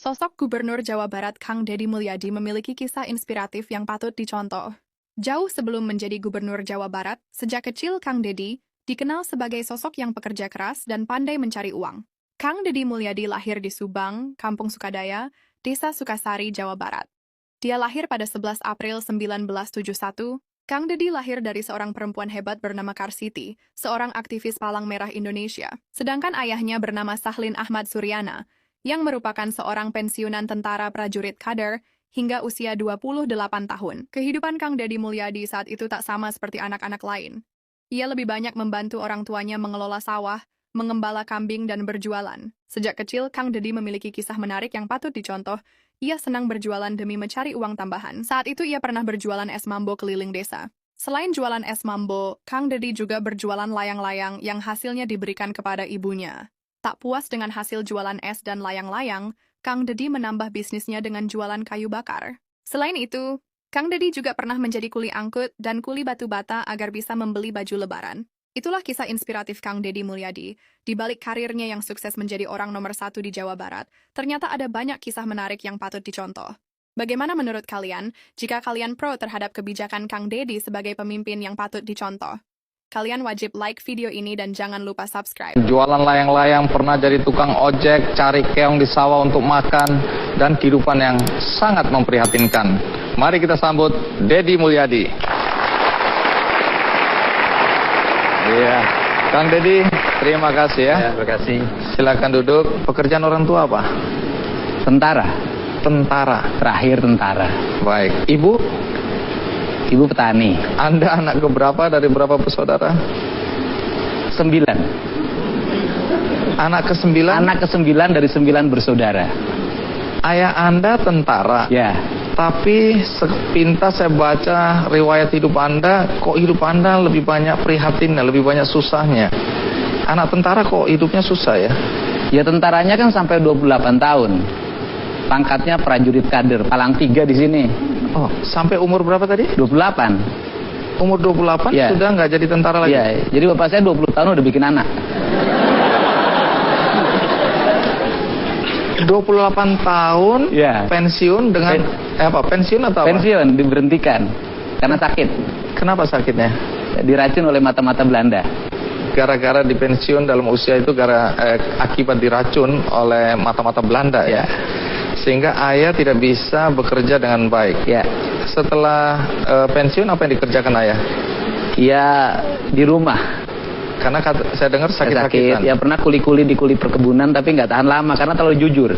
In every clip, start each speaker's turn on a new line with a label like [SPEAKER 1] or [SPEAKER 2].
[SPEAKER 1] Sosok Gubernur Jawa Barat Kang Deddy Mulyadi memiliki kisah inspiratif yang patut dicontoh. Jauh sebelum menjadi Gubernur Jawa Barat, sejak kecil Kang Deddy dikenal sebagai sosok yang pekerja keras dan pandai mencari uang. Kang Deddy Mulyadi lahir di Subang, Kampung Sukadaya, Desa Sukasari, Jawa Barat. Dia lahir pada 11 April 1971. Kang Deddy lahir dari seorang perempuan hebat bernama Karsiti, seorang aktivis Palang Merah Indonesia. Sedangkan ayahnya bernama Sahlin Ahmad Suryana, yang merupakan seorang pensiunan tentara prajurit kader hingga usia 28 tahun. Kehidupan Kang Deddy Mulyadi saat itu tak sama seperti anak-anak lain. Ia lebih banyak membantu orang tuanya mengelola sawah, mengembala kambing, dan berjualan. Sejak kecil, Kang Deddy memiliki kisah menarik yang patut dicontoh. Ia senang berjualan demi mencari uang tambahan. Saat itu ia pernah berjualan es mambo keliling desa. Selain jualan es mambo, Kang Deddy juga berjualan layang-layang yang hasilnya diberikan kepada ibunya. Tak puas dengan hasil jualan es dan layang-layang, Kang Deddy menambah bisnisnya dengan jualan kayu bakar. Selain itu, Kang Deddy juga pernah menjadi kuli angkut dan kuli batu bata agar bisa membeli baju lebaran. Itulah kisah inspiratif Kang Deddy Mulyadi. Di balik karirnya yang sukses menjadi orang nomor 1 di Jawa Barat, ternyata ada banyak kisah menarik yang patut dicontoh. Bagaimana menurut kalian jika kalian pro terhadap kebijakan Kang Deddy sebagai pemimpin yang patut dicontoh? Kalian wajib like video ini dan jangan lupa subscribe.
[SPEAKER 2] Jualan layang-layang, pernah jadi tukang ojek, cari keong di sawah untuk makan, dan kehidupan yang sangat memprihatinkan. Mari kita sambut Deddy Mulyadi. Iya, Kang Deddy, terima kasih ya.
[SPEAKER 3] Terima kasih.
[SPEAKER 2] Silakan duduk. Pekerjaan orang tua apa?
[SPEAKER 3] Tentara.
[SPEAKER 2] Tentara.
[SPEAKER 3] Terakhir tentara.
[SPEAKER 2] Baik. Ibu?
[SPEAKER 3] Ibu petani.
[SPEAKER 2] Anda anak keberapa dari berapa bersaudara?
[SPEAKER 3] 9.
[SPEAKER 2] Anak ke-9?
[SPEAKER 3] Anak ke-9 dari 9 bersaudara.
[SPEAKER 2] Ayah Anda tentara?
[SPEAKER 3] Ya.
[SPEAKER 2] Tapi sepintas saya baca riwayat hidup Anda, kok hidup Anda lebih banyak prihatinnya, lebih banyak susahnya. Anak tentara kok hidupnya susah ya?
[SPEAKER 3] Ya tentaranya kan sampai 28 tahun. Pangkatnya prajurit kader, palang 3 di sini.
[SPEAKER 2] Oh, sampai umur berapa tadi?
[SPEAKER 3] 28.
[SPEAKER 2] Umur 28
[SPEAKER 3] ya.
[SPEAKER 2] Sudah nggak jadi tentara lagi?
[SPEAKER 3] Ya, jadi bapak saya 20 tahun udah bikin anak.
[SPEAKER 2] 28 tahun
[SPEAKER 3] ya.
[SPEAKER 2] Pensiun dengan pensiun atau apa?
[SPEAKER 3] Pensiun, diberhentikan karena sakit.
[SPEAKER 2] Kenapa sakitnya?
[SPEAKER 3] Diracun oleh mata-mata Belanda.
[SPEAKER 2] Gara-gara dipensiun dalam usia itu akibat diracun oleh mata-mata Belanda ya. Sehingga ayah tidak bisa bekerja dengan baik.
[SPEAKER 3] Ya.
[SPEAKER 2] Setelah pensiun apa yang dikerjakan ayah?
[SPEAKER 3] Ya di rumah.
[SPEAKER 2] Karena saya dengar sakit-sakitan.
[SPEAKER 3] Ya pernah kuli-kuli di kuli perkebunan tapi nggak tahan lama karena terlalu jujur.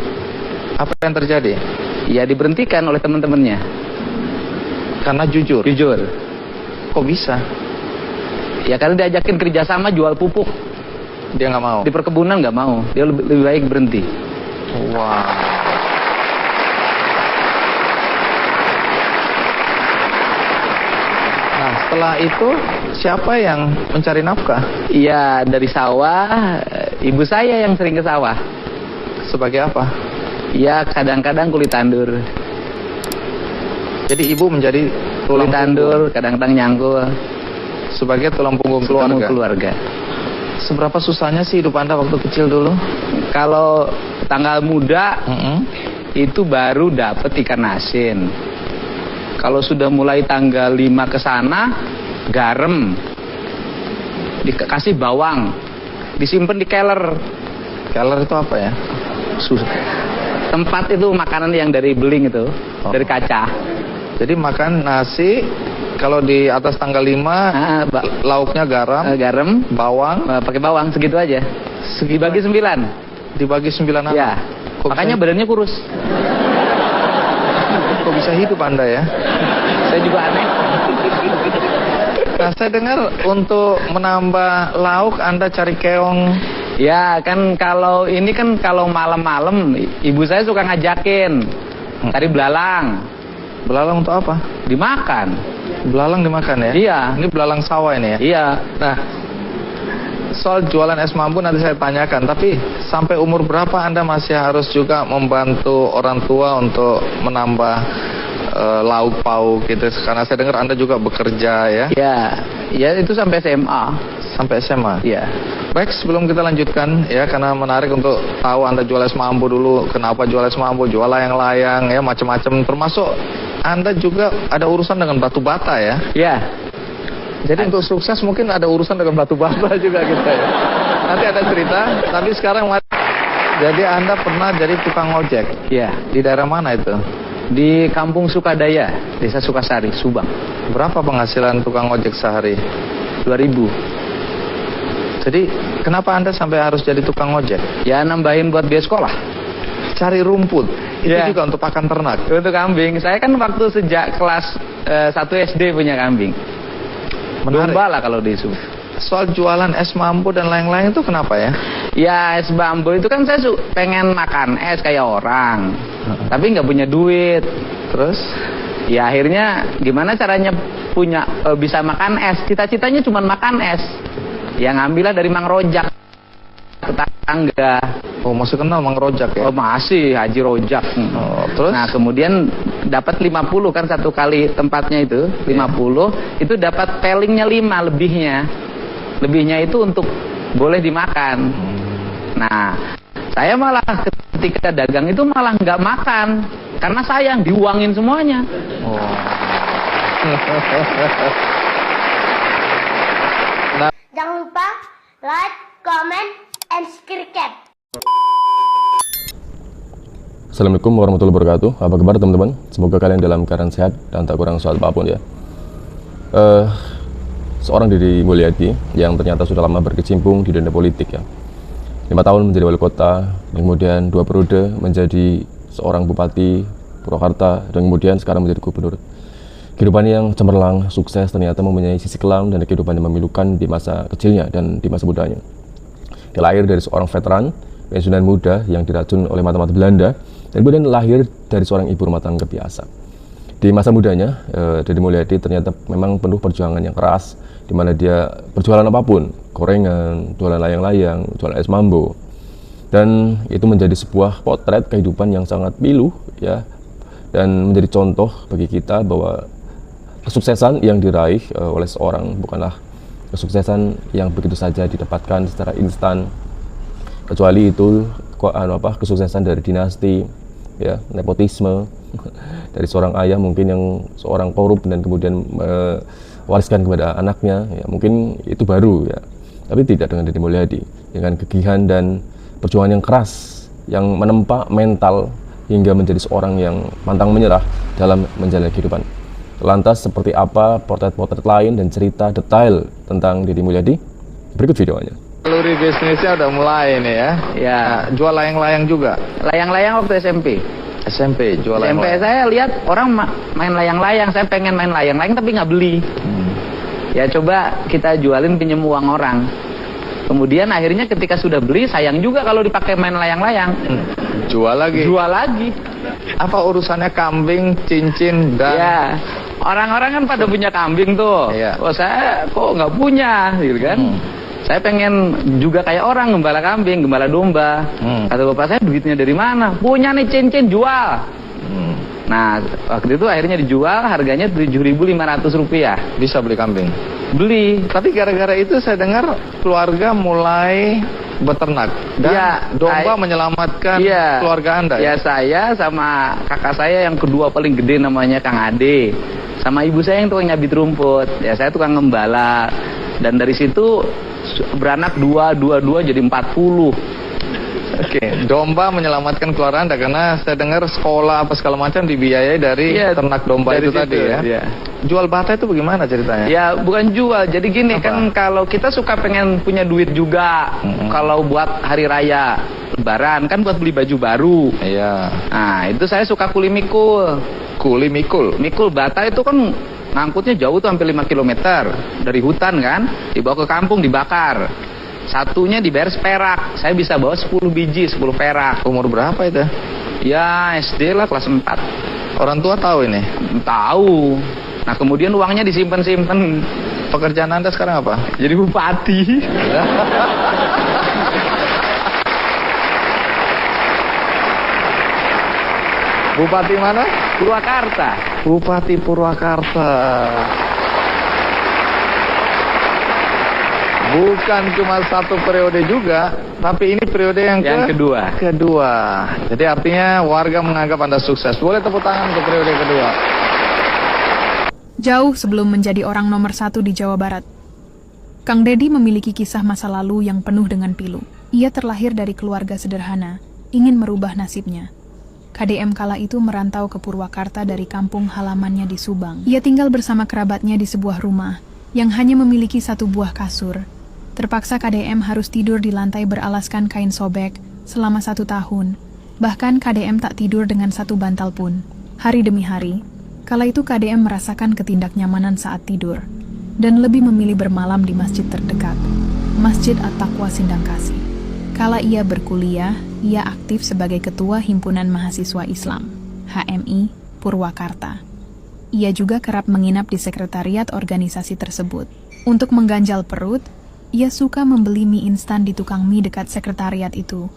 [SPEAKER 2] Apa yang terjadi?
[SPEAKER 3] Ya diberhentikan oleh teman-temannya.
[SPEAKER 2] Karena jujur?
[SPEAKER 3] Jujur.
[SPEAKER 2] Kok bisa?
[SPEAKER 3] Ya karena diajakin kerjasama jual pupuk.
[SPEAKER 2] Dia nggak mau?
[SPEAKER 3] Di perkebunan nggak mau. Dia lebih baik berhenti.
[SPEAKER 2] Wow. Setelah itu siapa yang mencari nafkah?
[SPEAKER 3] Iya dari sawah. Ibu saya yang sering ke sawah.
[SPEAKER 2] Sebagai apa?
[SPEAKER 3] Iya kadang-kadang kulit tandur.
[SPEAKER 2] Jadi ibu menjadi
[SPEAKER 3] tulang tandur, kadang-kadang nyangkul.
[SPEAKER 2] Sebagai tulang punggung
[SPEAKER 3] keluarga.
[SPEAKER 2] Seberapa susahnya sih hidup Anda waktu kecil dulu?
[SPEAKER 3] Kalau tanggal muda itu baru dapat ikan asin. Kalau sudah mulai tanggal 5 ke sana, garam, dikasih bawang, disimpan di keler.
[SPEAKER 2] Keler itu apa ya?
[SPEAKER 3] Tempat itu makanan yang dari beling itu, dari kaca.
[SPEAKER 2] Jadi makan nasi, kalau di atas tanggal 5, lauknya garam, bawang.
[SPEAKER 3] Pakai bawang segitu aja. Dibagi 9.
[SPEAKER 2] Dibagi 9 anak?
[SPEAKER 3] Ya, makanya badannya kurus.
[SPEAKER 2] Kok bisa hidup Anda ya?
[SPEAKER 3] Saya juga aneh.
[SPEAKER 2] Nah, saya dengar untuk menambah lauk Anda cari keong.
[SPEAKER 3] Ya, kan kalau malam-malam ibu saya suka ngajakin cari belalang.
[SPEAKER 2] Belalang untuk apa?
[SPEAKER 3] Dimakan.
[SPEAKER 2] Belalang dimakan ya?
[SPEAKER 3] Iya.
[SPEAKER 2] Ini belalang sawah ini ya?
[SPEAKER 3] Iya.
[SPEAKER 2] Nah, soal jualan es mambu nanti saya tanyakan, tapi sampai umur berapa Anda masih harus juga membantu orang tua untuk menambah lauk pauk gitu? Karena saya dengar Anda juga bekerja ya?
[SPEAKER 3] Ya itu sampai SMA.
[SPEAKER 2] Sampai SMA?
[SPEAKER 3] Iya.
[SPEAKER 2] Baik, sebelum kita lanjutkan ya, karena menarik untuk tahu Anda jual es mambo dulu, kenapa jual es mambo, jual layang-layang ya, macam-macam, termasuk Anda juga ada urusan dengan batu bata ya.
[SPEAKER 3] Ya,
[SPEAKER 2] Jadi untuk sukses mungkin ada urusan dengan batu bata juga kita ya. Nanti ada cerita, tapi sekarang jadi Anda pernah jadi tukang ojek.
[SPEAKER 3] ya.
[SPEAKER 2] Di daerah mana itu?
[SPEAKER 3] Di Kampung Sukadaya, Desa Sukasari, Subang.
[SPEAKER 2] Berapa penghasilan tukang ojek sehari?
[SPEAKER 3] 2.000.
[SPEAKER 2] Jadi kenapa Anda sampai harus jadi tukang ojek?
[SPEAKER 3] Ya nambahin buat biaya sekolah.
[SPEAKER 2] Cari rumput. Itu
[SPEAKER 3] Ya.
[SPEAKER 2] juga untuk pakan ternak.
[SPEAKER 3] Untuk kambing, saya kan waktu sejak kelas 1 SD punya kambing.
[SPEAKER 2] Menarik.
[SPEAKER 3] Domba lah kalau di Subang.
[SPEAKER 2] Soal jualan es mambo dan lain-lain itu kenapa ya?
[SPEAKER 3] Ya es bambu itu kan saya pengen makan es kayak orang, tapi nggak punya duit.
[SPEAKER 2] Terus?
[SPEAKER 3] Ya akhirnya gimana caranya punya bisa makan es? Cita-citanya cuma makan es. Ya ngambillah dari Mang Rojak, tetangga.
[SPEAKER 2] Oh, masih kenal Mang Rojak ya?
[SPEAKER 3] Oh masih Haji Rojak.
[SPEAKER 2] Oh, terus?
[SPEAKER 3] Nah kemudian dapat 50 kan satu kali tempatnya itu 50 itu dapat pelingnya 5 lebihnya itu untuk boleh dimakan. Nah saya malah ketika dagang itu malah nggak makan karena sayang diuangin semuanya.
[SPEAKER 2] Oh.
[SPEAKER 4] Jangan lupa like, comment, and subscribe.
[SPEAKER 5] Assalamualaikum warahmatullahi wabarakatuh. Apa kabar teman-teman? Semoga kalian dalam keadaan sehat dan tak kurang soal apapun ya. Seorang Deddy Mulyadi yang ternyata sudah lama berkecimpung di dunia politik ya. 5 tahun menjadi wali kota, kemudian 2 periode menjadi seorang bupati Purwakarta, dan kemudian sekarang menjadi gubernur. Kehidupan yang cemerlang, sukses, ternyata mempunyai sisi kelam dan kehidupan yang memilukan di masa kecilnya dan di masa mudanya. Dia lahir dari seorang veteran, pensiunan muda yang diracun oleh mata-mata Belanda, dan kemudian lahir dari seorang ibu rumah tangga biasa. Di masa mudanya, Deddy Mulyadi ternyata memang penuh perjuangan yang keras, di mana dia berjualan apapun, gorengan, jualan layang-layang, jualan es mambo. Dan itu menjadi sebuah potret kehidupan yang sangat pilu, ya, dan menjadi contoh bagi kita bahwa kesuksesan yang diraih oleh seorang bukanlah kesuksesan yang begitu saja didapatkan secara instan, kecuali itu kesuksesan dari dinasti, ya, nepotisme dari seorang ayah mungkin yang seorang korup dan kemudian mewariskan kepada anaknya, ya, mungkin itu baru ya. Tapi tidak dengan Deddy Mulyadi, dengan kegigihan dan perjuangan yang keras yang menempa mental hingga menjadi seorang yang pantang menyerah dalam menjalani kehidupan. Lantas seperti apa potret-potret lain dan cerita detail tentang Deddy Mulyadi? Berikut videonya.
[SPEAKER 2] Kalori bisnisnya udah mulai nih ya.
[SPEAKER 3] Ya.
[SPEAKER 2] Nah, jual layang-layang juga.
[SPEAKER 3] Layang-layang waktu SMP.
[SPEAKER 2] SMP jual
[SPEAKER 3] SMP
[SPEAKER 2] layang-layang.
[SPEAKER 3] saya lihat orang main layang-layang, saya pengen main layang-layang tapi nggak beli. Ya coba kita jualin pinjem uang orang. Kemudian akhirnya ketika sudah beli sayang juga kalau dipakai main layang-layang.
[SPEAKER 2] Jual lagi.
[SPEAKER 3] Jual lagi.
[SPEAKER 2] Apa urusannya kambing, cincin, dan
[SPEAKER 3] Ya. Orang-orang kan pada punya kambing tuh.
[SPEAKER 2] Iya.
[SPEAKER 3] Oh saya kok nggak punya, gitu kan? Saya pengen juga kayak orang gembala kambing, gembala domba. Kata bapak saya, duitnya dari mana? Punya nih cincin, jual. Nah, waktu itu akhirnya dijual, harganya Rp7.500.
[SPEAKER 2] bisa beli kambing.
[SPEAKER 3] Beli.
[SPEAKER 2] Tapi gara-gara itu saya dengar keluarga mulai beternak dan
[SPEAKER 3] Ya,
[SPEAKER 2] domba
[SPEAKER 3] saya-
[SPEAKER 2] menyelamatkan
[SPEAKER 3] Iya.
[SPEAKER 2] keluarga Anda.
[SPEAKER 3] Ya saya sama kakak saya yang kedua paling gede namanya Kang Ade. Sama ibu saya yang tukang nyabit rumput. Ya saya tukang ngembala. Dan dari situ beranak dua jadi 40.
[SPEAKER 2] Oke, domba menyelamatkan keluarga Anda karena saya dengar sekolah apa segala macam dibiayai dari
[SPEAKER 3] Iya,
[SPEAKER 2] ternak domba
[SPEAKER 3] dari
[SPEAKER 2] itu
[SPEAKER 3] situ,
[SPEAKER 2] tadi ya.
[SPEAKER 3] iya.
[SPEAKER 2] Jual bata itu bagaimana ceritanya?
[SPEAKER 3] Ya bukan jual. Jadi gini
[SPEAKER 2] Apa?
[SPEAKER 3] kan kalau kita suka pengen punya duit juga. Kalau buat hari raya Lebaran kan buat beli baju baru.
[SPEAKER 2] Iya.
[SPEAKER 3] Nah itu saya suka kuli mikul.
[SPEAKER 2] Kuli mikul.
[SPEAKER 3] Mikul bata itu kan ngangkutnya jauh tuh hampir 5 km dari hutan kan, dibawa ke kampung dibakar. Satunya dibayar seperak. Saya bisa bawa 10 biji, 10 perak.
[SPEAKER 2] Umur berapa itu?
[SPEAKER 3] Ya SD lah kelas 4.
[SPEAKER 2] Orang tua tahu ini.
[SPEAKER 3] Tahu. Nah kemudian uangnya disimpan-simpan.
[SPEAKER 2] Pekerjaan Anda sekarang apa?
[SPEAKER 3] Jadi bupati.
[SPEAKER 2] Bupati mana?
[SPEAKER 3] Purwakarta.
[SPEAKER 2] Bupati Purwakarta. Bukan cuma satu periode juga, tapi ini periode yang
[SPEAKER 3] kedua.
[SPEAKER 2] kedua. Jadi artinya warga menganggap Anda sukses. Boleh tepuk tangan untuk periode kedua.
[SPEAKER 1] Jauh sebelum menjadi orang nomor 1 di Jawa Barat, Kang Deddy memiliki kisah masa lalu yang penuh dengan pilu. Ia terlahir dari keluarga sederhana, ingin merubah nasibnya. KDM kala itu merantau ke Purwakarta dari kampung halamannya di Subang. Ia tinggal bersama kerabatnya di sebuah rumah yang hanya memiliki satu buah kasur. Terpaksa KDM harus tidur di lantai beralaskan kain sobek selama 1 tahun. Bahkan KDM tak tidur dengan satu bantal pun. Hari demi hari, kala itu KDM merasakan ketidaknyamanan saat tidur dan lebih memilih bermalam di masjid terdekat, Masjid At-Taqwa Sindangkasih. Kala ia berkuliah, ia aktif sebagai Ketua Himpunan Mahasiswa Islam, HMI, Purwakarta. Ia juga kerap menginap di sekretariat organisasi tersebut. Untuk mengganjal perut, ia suka membeli mie instan di tukang mie dekat sekretariat itu.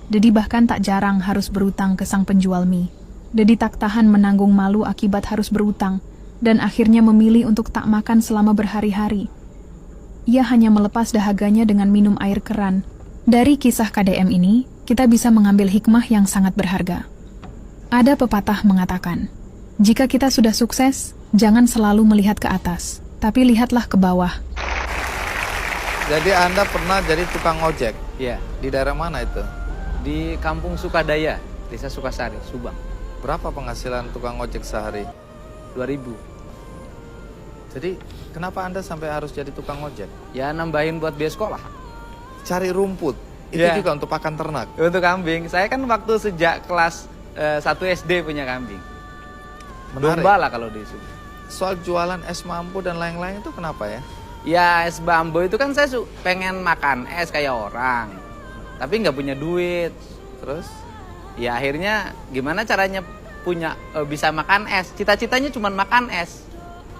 [SPEAKER 1] Dedi bahkan tak jarang harus berutang ke sang penjual mie. Dedi tak tahan menanggung malu akibat harus berutang, dan akhirnya memilih untuk tak makan selama berhari-hari. Ia hanya melepas dahaganya dengan minum air keran. Dari kisah KDM ini, kita bisa mengambil hikmah yang sangat berharga. Ada pepatah mengatakan, jika kita sudah sukses, jangan selalu melihat ke atas, tapi lihatlah ke bawah.
[SPEAKER 2] Jadi Anda pernah jadi tukang ojek?
[SPEAKER 3] Iya,
[SPEAKER 2] Di daerah mana itu?
[SPEAKER 3] di Kampung Sukadaya, Desa Sukasari, Subang.
[SPEAKER 2] Berapa penghasilan tukang ojek sehari?
[SPEAKER 3] 2000.
[SPEAKER 2] Jadi kenapa Anda sampai harus jadi tukang ojek?
[SPEAKER 3] Ya nambahin buat biaya sekolah.
[SPEAKER 2] Cari rumput. Itu
[SPEAKER 3] Iya.
[SPEAKER 2] juga untuk pakan ternak.
[SPEAKER 3] Untuk kambing, saya kan waktu sejak kelas 1 SD punya kambing.
[SPEAKER 2] Menarik.
[SPEAKER 3] Domba lah kalau di Subang.
[SPEAKER 2] Soal jualan es mampu dan lain-lain itu kenapa ya?
[SPEAKER 3] Ya es bambu itu kan saya pengen makan es kayak orang, tapi nggak punya duit.
[SPEAKER 2] Terus?
[SPEAKER 3] Ya akhirnya gimana caranya bisa makan es? Cita-citanya cuma makan es.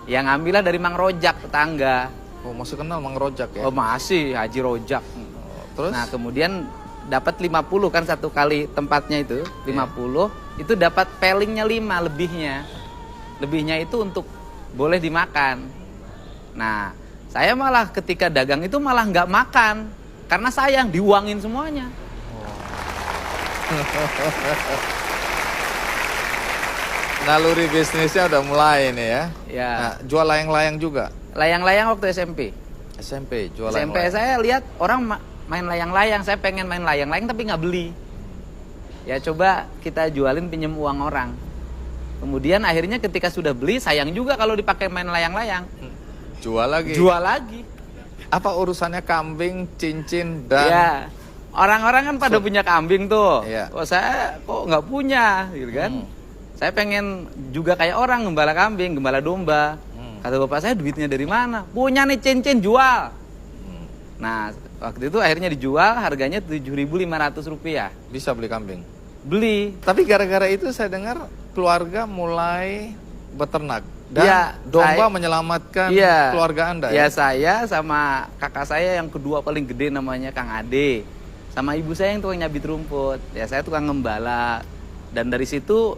[SPEAKER 3] Ya ngambillah dari Mang Rojak tetangga.
[SPEAKER 2] Oh, masih kenal Mang Rojak ya?
[SPEAKER 3] Oh masih Haji Rojak.
[SPEAKER 2] Terus?
[SPEAKER 3] Nah kemudian dapat 50 kan satu kali tempatnya itu 50 itu dapat pelingnya 5 lebihnya. Lebihnya itu untuk boleh dimakan. Nah saya malah ketika dagang itu malah nggak makan karena sayang diuangin semuanya.
[SPEAKER 2] Naluri bisnisnya udah mulai nih ya.
[SPEAKER 3] Ya.
[SPEAKER 2] Nah, jual layang-layang juga.
[SPEAKER 3] Layang-layang waktu SMP.
[SPEAKER 2] SMP jual
[SPEAKER 3] SMP
[SPEAKER 2] layang-layang.
[SPEAKER 3] saya lihat orang main layang-layang, saya pengen main layang-layang tapi nggak beli. Ya coba kita jualin pinjem uang orang. Kemudian akhirnya ketika sudah beli sayang juga kalau dipakai main layang-layang.
[SPEAKER 2] Jual lagi.
[SPEAKER 3] Jual lagi.
[SPEAKER 2] Apa urusannya kambing, cincin dan
[SPEAKER 3] Ya. Orang-orang kan pada punya kambing tuh.
[SPEAKER 2] Iya.
[SPEAKER 3] Kok saya kok nggak punya gitu kan. Saya pengen juga kayak orang gembala kambing, gembala domba. Kata bapak saya duitnya dari mana? Punya nih cincin jual. Nah waktu itu akhirnya dijual harganya Rp7.500.
[SPEAKER 2] bisa beli kambing.
[SPEAKER 3] Beli.
[SPEAKER 2] Tapi gara-gara itu saya dengar keluarga mulai beternak dan
[SPEAKER 3] Ya,
[SPEAKER 2] domba
[SPEAKER 3] saya-
[SPEAKER 2] menyelamatkan
[SPEAKER 3] Iya.
[SPEAKER 2] keluarga Anda
[SPEAKER 3] Ya
[SPEAKER 2] ya.
[SPEAKER 3] saya sama kakak saya yang kedua paling gede namanya Kang Ade. Sama ibu saya yang tukang nyabit rumput. Ya saya tukang ngembala. Dan dari situ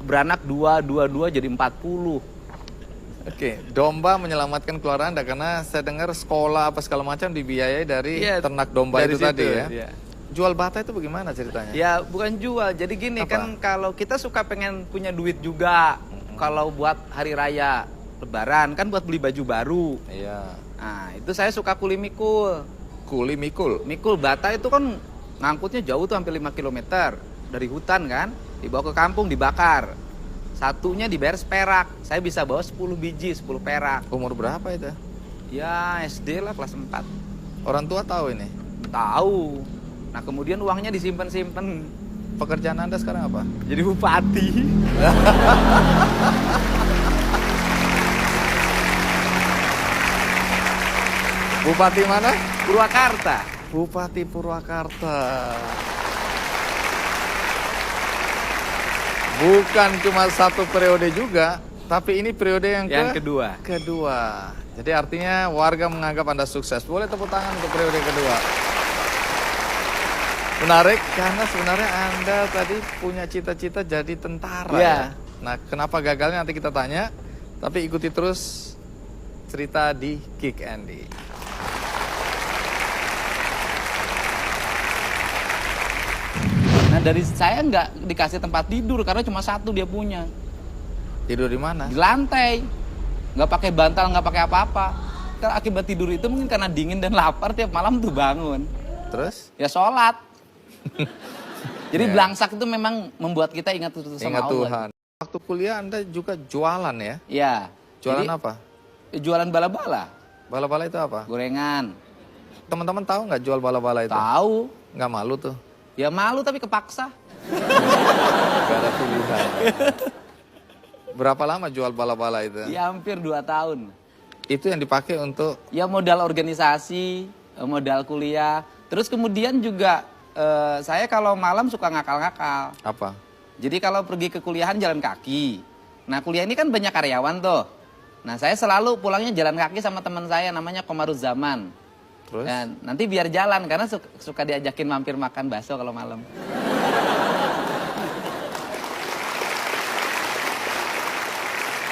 [SPEAKER 3] beranak 2 jadi 40.
[SPEAKER 2] Oke, domba menyelamatkan keluarga Anda karena saya dengar sekolah apa segala macam dibiayai dari
[SPEAKER 3] Iya,
[SPEAKER 2] ternak domba
[SPEAKER 3] dari
[SPEAKER 2] itu tadi
[SPEAKER 3] situ,
[SPEAKER 2] ya.
[SPEAKER 3] iya.
[SPEAKER 2] Jual bata itu bagaimana ceritanya?
[SPEAKER 3] Ya bukan jual. Jadi gini
[SPEAKER 2] Apa?
[SPEAKER 3] kan kalau kita suka pengen punya duit juga. Kalau buat hari raya lebaran kan buat beli baju baru.
[SPEAKER 2] Iya.
[SPEAKER 3] Nah itu saya suka kuli mikul.
[SPEAKER 2] Kuli mikul.
[SPEAKER 3] Mikul bata itu kan ngangkutnya jauh tuh hampir 5 km dari hutan kan, dibawa ke kampung dibakar. Satunya dibayar seperak. Saya bisa bawa 10 biji, 10 perak.
[SPEAKER 2] Umur berapa itu?
[SPEAKER 3] Ya SD lah kelas 4.
[SPEAKER 2] Orang tua tahu ini.
[SPEAKER 3] Tahu. Nah kemudian uangnya disimpan-simpan.
[SPEAKER 2] Pekerjaan Anda sekarang apa?
[SPEAKER 3] Jadi bupati.
[SPEAKER 2] Bupati mana?
[SPEAKER 3] Purwakarta.
[SPEAKER 2] Bupati Purwakarta. Bukan cuma satu periode juga, tapi ini periode yang
[SPEAKER 3] kedua.
[SPEAKER 2] kedua. Jadi artinya warga menganggap Anda sukses. Boleh tepuk tangan untuk periode kedua. Menarik karena sebenarnya Anda tadi punya cita-cita jadi tentara
[SPEAKER 3] Iya.
[SPEAKER 2] ya. Nah, kenapa gagalnya nanti kita tanya. Tapi ikuti terus cerita di Kick Andy.
[SPEAKER 3] dari saya nggak dikasih tempat tidur karena cuma satu dia punya.
[SPEAKER 2] Tidur di mana?
[SPEAKER 3] Di lantai. Nggak pakai bantal, nggak pakai apa-apa. Karena akibat tidur itu mungkin karena dingin dan lapar tiap malam tuh bangun.
[SPEAKER 2] Terus?
[SPEAKER 3] Ya sholat. Jadi
[SPEAKER 2] Ya.
[SPEAKER 3] belangsak itu memang membuat kita ingat sama
[SPEAKER 2] Ingat
[SPEAKER 3] Allah.
[SPEAKER 2] Tuhan. Waktu kuliah Anda juga jualan ya?
[SPEAKER 3] Iya.
[SPEAKER 2] Jualan
[SPEAKER 3] Jadi,
[SPEAKER 2] apa?
[SPEAKER 3] Jualan bala-bala,
[SPEAKER 2] Bala-bala itu apa?
[SPEAKER 3] gorengan.
[SPEAKER 2] Teman-teman tahu nggak jual bala-bala itu?
[SPEAKER 3] Tahu.
[SPEAKER 2] Nggak malu tuh?
[SPEAKER 3] Ya malu tapi kepaksa.
[SPEAKER 2] Nggak ada pilihan. Berapa lama jual bala-bala itu?
[SPEAKER 3] Ya hampir 2 tahun.
[SPEAKER 2] Itu yang dipakai untuk
[SPEAKER 3] Ya modal organisasi, modal kuliah. Terus kemudian juga saya kalau malam suka ngakal-ngakal.
[SPEAKER 2] apa?
[SPEAKER 3] Jadi kalau pergi ke kuliahan jalan kaki. Nah kuliah ini kan banyak karyawan tuh. Nah saya selalu pulangnya jalan kaki sama teman saya namanya Komaruzzaman.
[SPEAKER 2] Terus?
[SPEAKER 3] Dan nanti biar jalan karena suka diajakin mampir makan bakso kalau malam.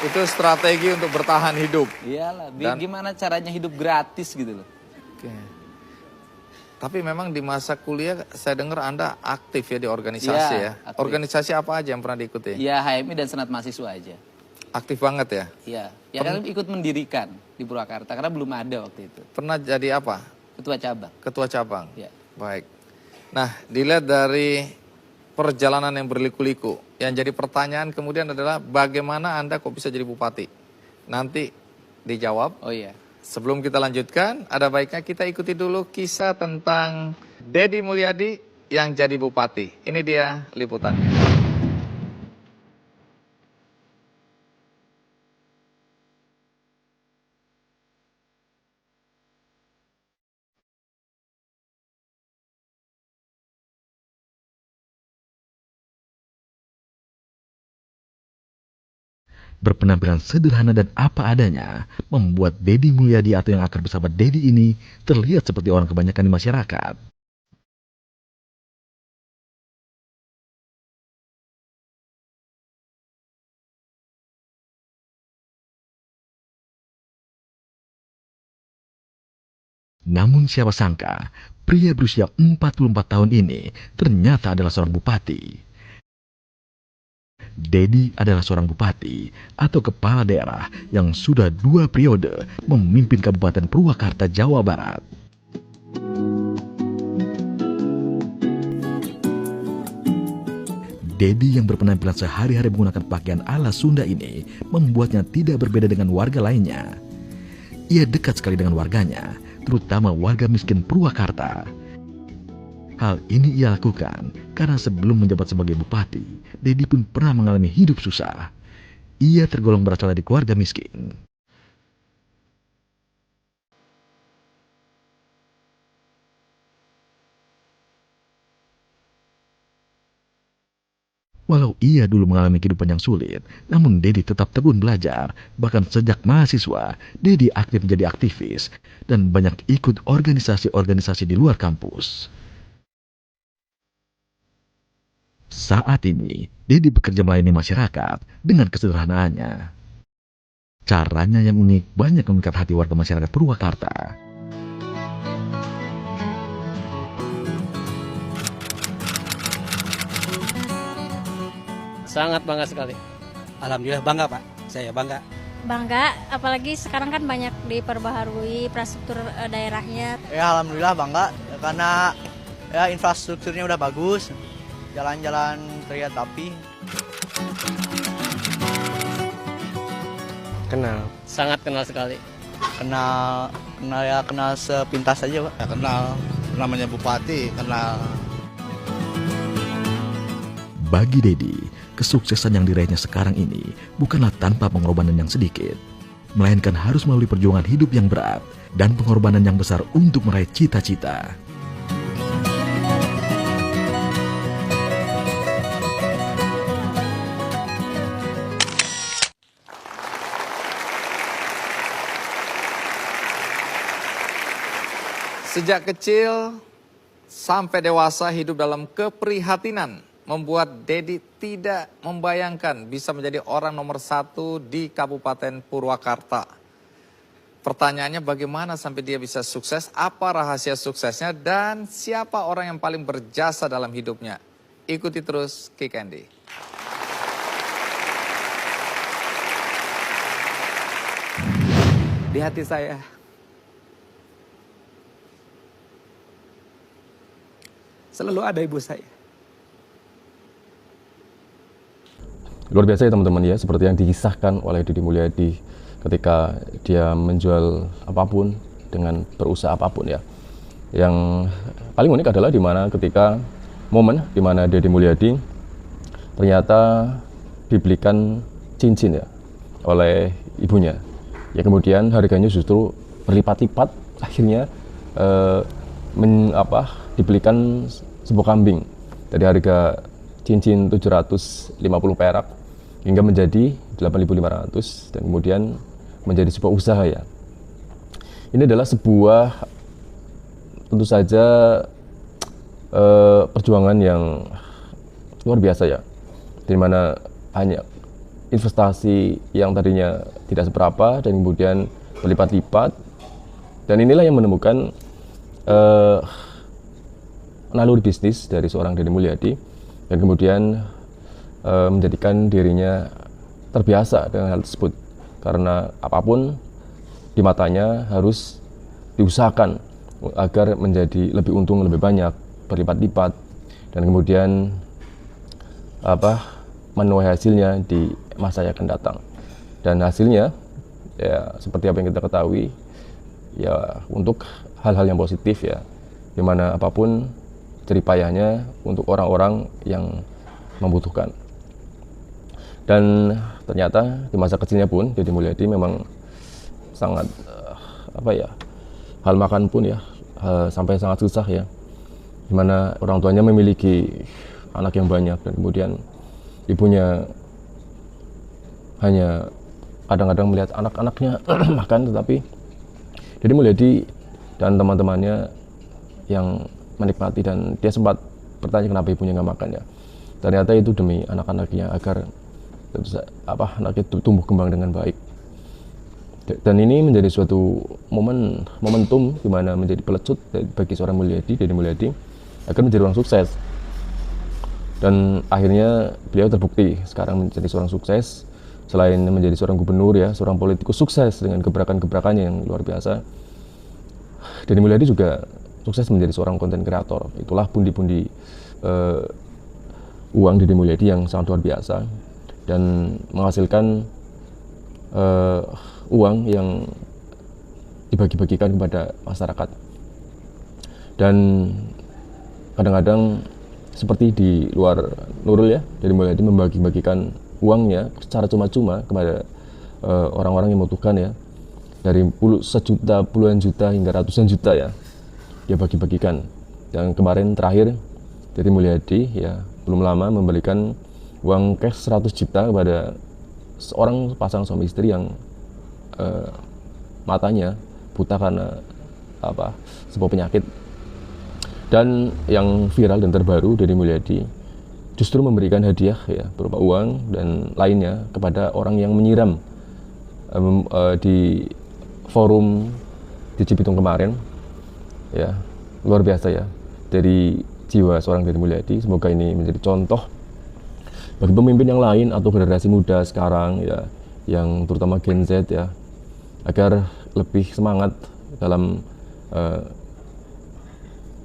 [SPEAKER 2] Itu strategi untuk bertahan hidup.
[SPEAKER 3] Iyalah,
[SPEAKER 2] Dan-
[SPEAKER 3] gimana caranya hidup gratis gitu loh.
[SPEAKER 2] Oke. Tapi memang di masa kuliah saya dengar Anda aktif ya di organisasi
[SPEAKER 3] Iya,
[SPEAKER 2] ya.
[SPEAKER 3] aktif.
[SPEAKER 2] Organisasi apa aja yang pernah diikuti?
[SPEAKER 3] Ya HMI dan Senat Mahasiswa aja.
[SPEAKER 2] Aktif banget ya.
[SPEAKER 3] Iya, ya kan ikut mendirikan di Purwakarta karena belum ada waktu itu.
[SPEAKER 2] Pernah jadi apa?
[SPEAKER 3] Ketua cabang.
[SPEAKER 2] Ketua cabang.
[SPEAKER 3] Ya.
[SPEAKER 2] Baik. Nah, dilihat dari perjalanan yang berliku-liku, yang jadi pertanyaan kemudian adalah bagaimana Anda kok bisa jadi bupati? Nanti dijawab.
[SPEAKER 3] Oh iya.
[SPEAKER 2] Sebelum kita lanjutkan, ada baiknya kita ikuti dulu kisah tentang Deddy Mulyadi yang jadi bupati. Ini dia liputannya.
[SPEAKER 6] Berpenampilan sederhana dan apa adanya, membuat Deddy Mulyadi atau yang akrab bersama Deddy ini terlihat seperti orang kebanyakan di masyarakat. Namun siapa sangka, pria berusia 44 tahun ini ternyata adalah seorang bupati. Deddy adalah seorang bupati atau kepala daerah yang sudah 2 periode memimpin Kabupaten Purwakarta, Jawa Barat. Deddy yang berpenampilan sehari-hari menggunakan pakaian ala Sunda ini membuatnya tidak berbeda dengan warga lainnya. Ia dekat sekali dengan warganya, terutama warga miskin Purwakarta. Hal ini ia lakukan karena sebelum menjabat sebagai bupati, Deddy pun pernah mengalami hidup susah. Ia tergolong berasal dari keluarga miskin. Walau ia dulu mengalami kehidupan yang sulit, namun Deddy tetap tekun belajar. Bahkan sejak mahasiswa, Deddy aktif menjadi aktivis dan banyak ikut organisasi-organisasi di luar kampus. Saat ini, Deddy bekerja melayani masyarakat dengan kesederhanaannya. Caranya yang unik banyak memikat hati warga masyarakat Purwakarta.
[SPEAKER 7] Sangat bangga sekali. Alhamdulillah bangga Pak, saya bangga.
[SPEAKER 8] Bangga, apalagi sekarang kan banyak diperbaharui infrastruktur daerahnya.
[SPEAKER 9] Ya alhamdulillah bangga karena ya infrastrukturnya udah bagus, jalan-jalan terlihat rapi.
[SPEAKER 7] Kenal. Sangat kenal sekali.
[SPEAKER 9] Kenal sepintas aja Pak.
[SPEAKER 10] Ya, kenal, namanya bupati, kenal.
[SPEAKER 6] Bagi Deddy, kesuksesan yang diraihnya sekarang ini bukanlah tanpa pengorbanan yang sedikit, melainkan harus melalui perjuangan hidup yang berat dan pengorbanan yang besar untuk meraih cita-cita.
[SPEAKER 2] Sejak kecil sampai dewasa hidup dalam keprihatinan membuat Deddy tidak membayangkan bisa menjadi orang nomor 1 di Kabupaten Purwakarta. Pertanyaannya bagaimana sampai dia bisa sukses, apa rahasia suksesnya, dan siapa orang yang paling berjasa dalam hidupnya. ikuti terus Kick Andy.
[SPEAKER 11] Di hati saya selalu ada ibu saya.
[SPEAKER 5] Luar biasa ya teman-teman ya, seperti yang dikisahkan oleh Deddy Mulyadi ketika dia menjual apapun dengan berusaha apapun ya. Yang paling unik adalah di mana ketika momen di mana Deddy Mulyadi ternyata dibelikan cincin ya oleh ibunya. Ya kemudian harganya justru berlipat-lipat, akhirnya dibelikan sebuah kambing dari harga cincin 750 perak hingga menjadi 8.500 dan kemudian menjadi sebuah usaha ya. Ini adalah sebuah tentu saja perjuangan yang luar biasa ya, di mana hanya investasi yang tadinya tidak seberapa dan kemudian berlipat-lipat, dan inilah yang menemukan naluri bisnis dari seorang Deddy Mulyadi dan kemudian menjadikan dirinya terbiasa dengan hal tersebut, karena apapun di matanya harus diusahakan agar menjadi lebih untung, lebih banyak, berlipat-lipat, dan kemudian menuai hasilnya di masa yang akan datang. Dan hasilnya ya seperti apa yang kita ketahui ya, untuk hal-hal yang positif ya, dimana apapun jerih payahnya untuk orang-orang yang membutuhkan. Dan ternyata di masa kecilnya pun Deddy Mulyadi memang sangat hal makan pun ya sampai sangat susah ya, dimana orang tuanya memiliki anak yang banyak dan kemudian ibunya hanya kadang-kadang melihat anak-anaknya makan, tetapi Deddy Mulyadi dan teman-temannya yang menikmati, dan dia sempat bertanya kenapa ibunya nggak makan ya. Ternyata itu demi anak-anaknya agar anaknya tumbuh kembang dengan baik. Dan ini menjadi suatu momentum di mana menjadi pelecut bagi seorang Deddy Mulyadi agar menjadi orang sukses. Dan akhirnya beliau terbukti sekarang menjadi seorang sukses. Selain menjadi seorang gubernur ya, seorang politikus sukses dengan gebrakan-gebrakannya yang luar biasa, Deddy Mulyadi juga sukses menjadi seorang konten kreator. Itulah pundi-pundi uang Deddy Mulyadi yang sangat luar biasa dan menghasilkan uang yang dibagi-bagikan kepada masyarakat. Dan kadang-kadang seperti di luar Nurul ya, Deddy Mulyadi membagi-bagikan uangnya secara cuma-cuma kepada orang-orang yang membutuhkan ya, dari sejuta, puluhan juta hingga ratusan juta ya, dia bagi-bagikan. Yang kemarin terakhir Deddy Mulyadi ya belum lama memberikan uang cash 100 juta kepada seorang pasang suami istri yang matanya buta karena sebuah penyakit. Dan yang viral dan terbaru, Deddy Mulyadi justru memberikan hadiah ya berupa uang dan lainnya kepada orang yang menyiram di forum di Cibitung kemarin ya. Luar biasa ya dari jiwa seorang Deddy Mulyadi. Semoga ini menjadi contoh bagi pemimpin yang lain atau generasi muda sekarang ya, yang terutama Gen Z ya, agar lebih semangat dalam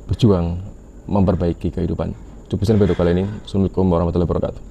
[SPEAKER 5] berjuang memperbaiki kehidupan. Cukup sampai video kali ini. Assalamualaikum warahmatullahi wabarakatuh.